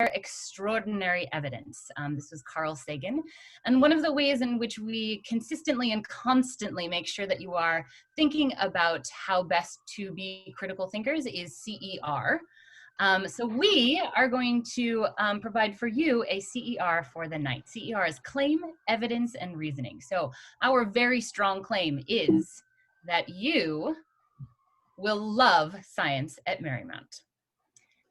extraordinary evidence. This was Carl Sagan. And one of the ways in which we consistently and constantly make sure that you are thinking about how best to be critical thinkers is CER. So we are going to provide for you a CER for the night. CER is claim, evidence, and reasoning. So our very strong claim is that you will love science at Marymount.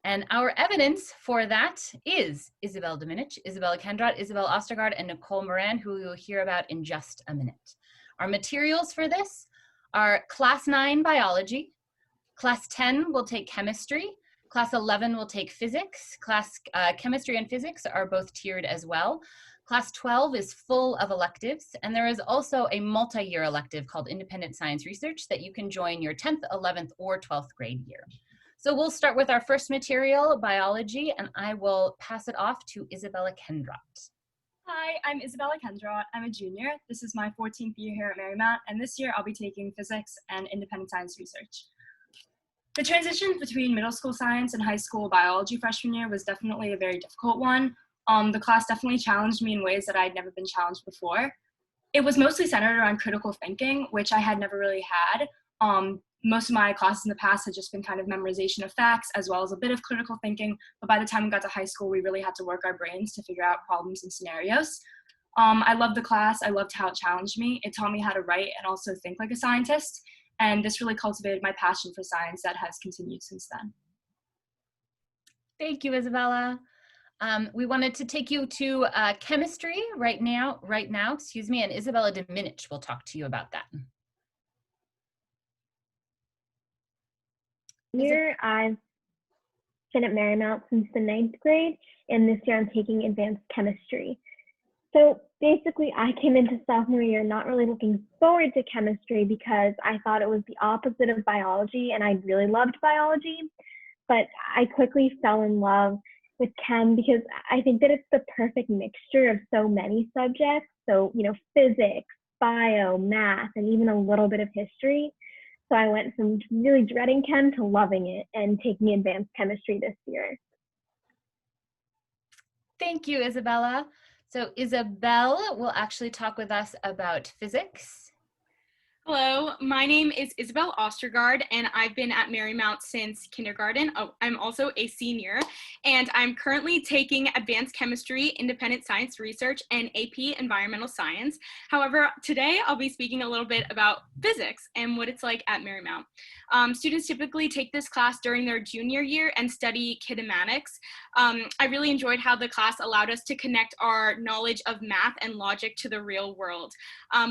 And our evidence for that is Isabel Dominich, Isabella Kendrot, Isabel Ostergaard, and Nicole Moran, who we will hear about in just a minute. Our materials for this are Class 9 biology, Class 10 will take chemistry, Class 11 will take physics, chemistry and physics are both tiered as well. Class 12 is full of electives, and there is also a multi-year elective called Independent Science Research that you can join your 10th, 11th, or 12th grade year. So we'll start with our first material, biology, and I will pass it off to Isabella Kendrot. Hi, I'm Isabella Kendrot. I'm a junior. This is my 14th year here at Marymount, and this year I'll be taking physics and independent science research. The transition between middle school science and high school biology freshman year was definitely a very difficult one. The class definitely challenged me in ways that I'd never been challenged before. It was mostly centered around critical thinking, which I had never really had. Most of my classes in the past had just been kind of memorization of facts as well as a bit of critical thinking, but by the time we got to high school, we really had to work our brains to figure out problems and scenarios. I loved the class. I loved how it challenged me. It taught me how to write and also think like a scientist, and this really cultivated my passion for science that has continued since then. Thank you, Isabella. We wanted to take you to chemistry right now, and Isabella Dominich will talk to you about that. Here, I've been at Marymount since the 9th grade, and this year I'm taking advanced chemistry. So basically, I came into sophomore year not really looking forward to chemistry because I thought it was the opposite of biology, and I really loved biology. But I quickly fell in love with chem because I think that it's the perfect mixture of so many subjects. So, physics, bio, math, and even a little bit of history. So I went from really dreading chem to loving it and taking advanced chemistry this year. Thank you, Isabella. So Isabel will actually talk with us about physics. Hello, my name is Isabel Ostergaard, and I've been at Marymount since kindergarten. Oh, I'm also a senior, and I'm currently taking Advanced Chemistry, Independent Science Research, and AP Environmental Science. However, today I'll be speaking a little bit about physics and what it's like at Marymount. Students typically take this class during their junior year and study kinematics. I really enjoyed how the class allowed us to connect our knowledge of math and logic to the real world.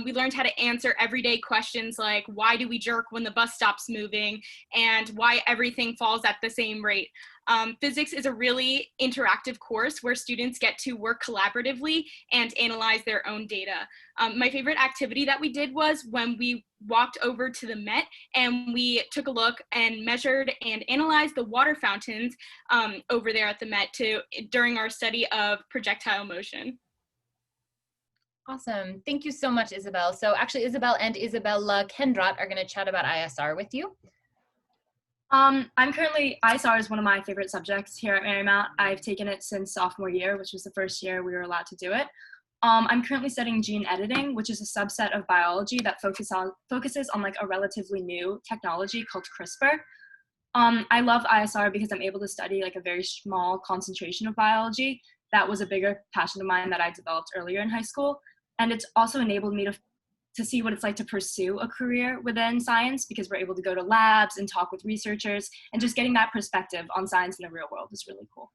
We learned how to answer everyday questions like why do we jerk when the bus stops moving and why everything falls at the same rate. Physics is a really interactive course where students get to work collaboratively and analyze their own data. My favorite activity that we did was when we walked over to the Met and we took a look and measured and analyzed the water fountains over there at the Met during our study of projectile motion. Awesome. Thank you so much, Isabel. So actually, Isabel and Isabella Kendrot are going to chat about ISR with you. ISR is one of my favorite subjects here at Marymount. I've taken it since sophomore year, which was the first year we were allowed to do it. I'm currently studying gene editing, which is a subset of biology that focuses on like a relatively new technology called CRISPR. I love ISR because I'm able to study like a very small concentration of biology. That was a bigger passion of mine that I developed earlier in high school. And it's also enabled me to see what it's like to pursue a career within science because we're able to go to labs and talk with researchers, and just getting that perspective on science in the real world is really cool.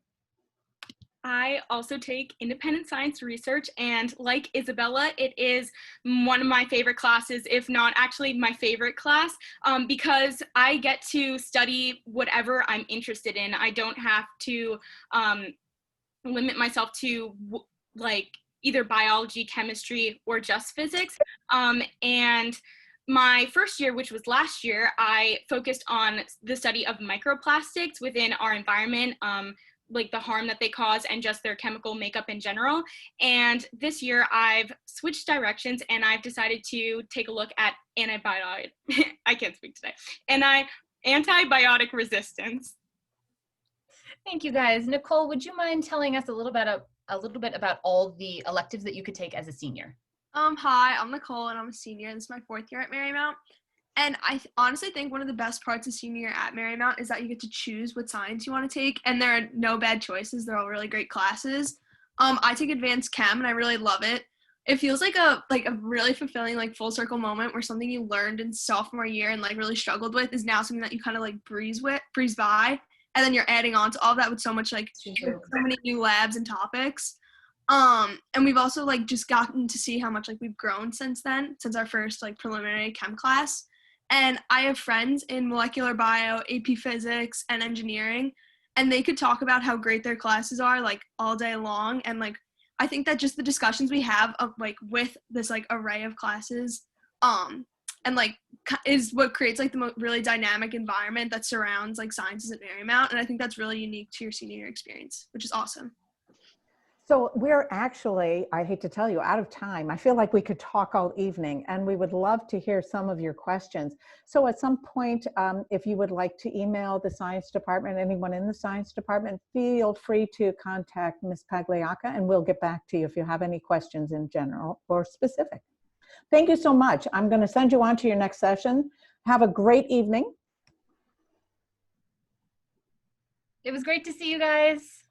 I also take independent science research, and like Isabella, it is one of my favorite classes, if not actually my favorite class, because I get to study whatever I'm interested in. I don't have to limit myself to like either biology, chemistry, or just physics. And my first year, which was last year, I focused on the study of microplastics within our environment, like the harm that they cause and just their chemical makeup in general. And this year I've switched directions and I've decided to take a look at antibiotic resistance. Thank you guys. Nicole, would you mind telling us a little bit about all the electives that you could take as a senior? Hi, I'm Nicole and I'm a senior. This is my 4th year at Marymount. And I honestly think one of the best parts of senior year at Marymount is that you get to choose what science you want to take, and there are no bad choices. They're all really great classes. I take advanced chem and I really love it. It feels like a really fulfilling like full circle moment where something you learned in sophomore year and like really struggled with is now something that you kind of like breeze by, and then you're adding on to all of that with so much like so many new labs and topics. And we've also like just gotten to see how much like we've grown since our first like preliminary chem class. And I have friends in molecular bio, AP physics, and engineering, and they could talk about how great their classes are like all day long. And like I think that just the discussions we have of like with this like array of classes and like is what creates like the really dynamic environment that surrounds like sciences at Marymount. And I think that's really unique to your senior year experience, which is awesome. So we're actually, I hate to tell you, out of time. I feel like we could talk all evening, and we would love to hear some of your questions. So at some point, if you would like to email the science department, anyone in the science department, feel free to contact Ms. Pagliacca, and we'll get back to you if you have any questions in general or specific. Thank you so much. I'm going to send you on to your next session. Have a great evening. It was great to see you guys.